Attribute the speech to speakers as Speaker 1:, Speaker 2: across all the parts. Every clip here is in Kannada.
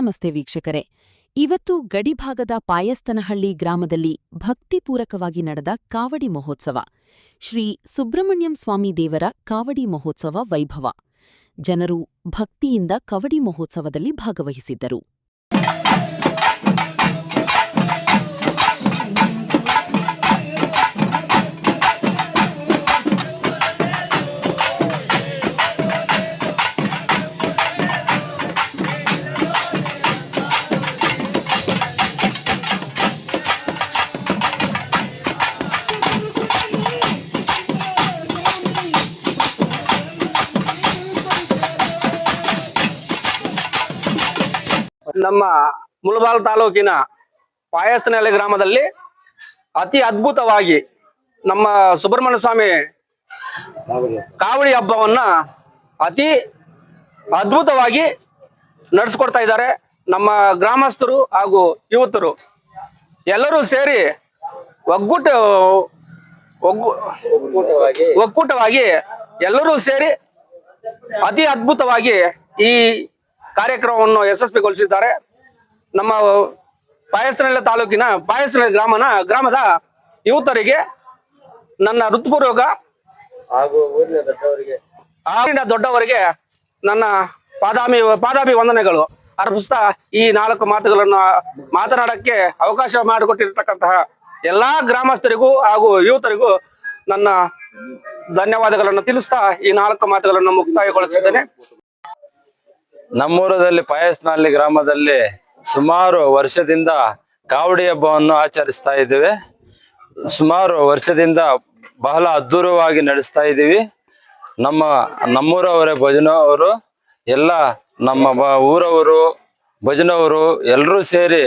Speaker 1: ನಮಸ್ತೆ ವೀಕ್ಷಕರೇ. ಇವತ್ತು ಗಡಿಭಾಗದ ಪಾಯಸ್ತನಹಳ್ಳಿ ಗ್ರಾಮದಲ್ಲಿ ಭಕ್ತಿಪೂರಕವಾಗಿ ನಡೆದ ಕಾವಡಿ ಮಹೋತ್ಸವ. ಶ್ರೀ ಸುಬ್ರಹ್ಮಣ್ಯಂ ಸ್ವಾಮಿ ದೇವರ ಕಾವಡಿ ಮಹೋತ್ಸವ ವೈಭವ. ಜನರು ಭಕ್ತಿಯಿಂದ ಕವಡಿ ಮಹೋತ್ಸವದಲ್ಲಿ ಭಾಗವಹಿಸಿದ್ದರು.
Speaker 2: ನಮ್ಮ ಮುಳಬಾಲ್ ತಾಲೂಕಿನ ಪಾಯಸ್ತನಹಳ್ಳಿ ಗ್ರಾಮದಲ್ಲಿ ಅತಿ ಅದ್ಭುತವಾಗಿ ನಮ್ಮ ಸುಬ್ರಹ್ಮಣ್ಯ ಸ್ವಾಮಿ ಕಾವಡಿ ಹಬ್ಬವನ್ನ ಅತಿ ಅದ್ಭುತವಾಗಿ ನಡೆಸ್ಕೊಡ್ತಾ ಇದ್ದಾರೆ. ನಮ್ಮ ಗ್ರಾಮಸ್ಥರು ಹಾಗೂ ಯುವಕರು ಎಲ್ಲರೂ ಸೇರಿ ಒಕ್ಕೂಟವಾಗಿ ಎಲ್ಲರೂ ಸೇರಿ ಅತಿ ಅದ್ಭುತವಾಗಿ ಈ ಕಾರ್ಯಕ್ರಮವನ್ನು ಯಶಸ್ವಿಗೊಳಿಸಿದ್ದಾರೆ. ನಮ್ಮ ಪಾಯಸ್ತನಹಳ್ಳಿ ತಾಲೂಕಿನ ಪಾಯಸ್ತನಹಳ್ಳಿ ಗ್ರಾಮದ ಯುವಕರಿಗೆ ನನ್ನ ಹೃತ್ಪೂರ್ವಕ ಹಾಗೂ ಊರಿನ ದೊಡ್ಡವರಿಗೆ ನನ್ನ ಪಾದಾಭಿ ವಂದನೆಗಳು ಅರ್ಪಿಸ್ತಾ ಈ 4 ಮಾತುಗಳನ್ನು ಮಾತನಾಡಕ್ಕೆ ಅವಕಾಶ ಮಾಡಿಕೊಟ್ಟಿರ್ತಕ್ಕಂತಹ ಎಲ್ಲಾ ಗ್ರಾಮಸ್ಥರಿಗೂ ಹಾಗೂ ಯುವಕರಿಗೂ ನನ್ನ ಧನ್ಯವಾದಗಳನ್ನು ತಿಳಿಸ್ತಾ ಈ 4 ಮಾತುಗಳನ್ನು ಮುಕ್ತಾಯಗೊಳಿಸಿದ್ದೇನೆ.
Speaker 3: ನಮ್ಮೂರದಲ್ಲಿ ಪಾಯಸ್ತನಹಳ್ಳಿ ಗ್ರಾಮದಲ್ಲಿ ಸುಮಾರು ವರ್ಷದಿಂದ ಕಾವಡಿ ಹಬ್ಬವನ್ನು ಆಚರಿಸ್ತಾ ಇದ್ದೇವೆ. ಸುಮಾರು ವರ್ಷದಿಂದ ಬಹಳ ಅದ್ಧೂರವಾಗಿ ನಡೆಸ್ತಾ ಇದ್ದೀವಿ. ನಮ್ಮೂರವರೇ ಭಜನವರು ಎಲ್ಲ ನಮ್ಮ ಊರವರು ಭಜನವರು ಎಲ್ಲರೂ ಸೇರಿ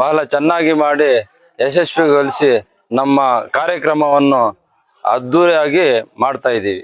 Speaker 3: ಬಹಳ ಚೆನ್ನಾಗಿ ಮಾಡಿ ಯಶಸ್ವಿಗೊಳಿಸಿ ನಮ್ಮ ಕಾರ್ಯಕ್ರಮವನ್ನು ಅದ್ಧೂರಿಯಾಗಿ ಮಾಡ್ತಾ ಇದ್ದೀವಿ.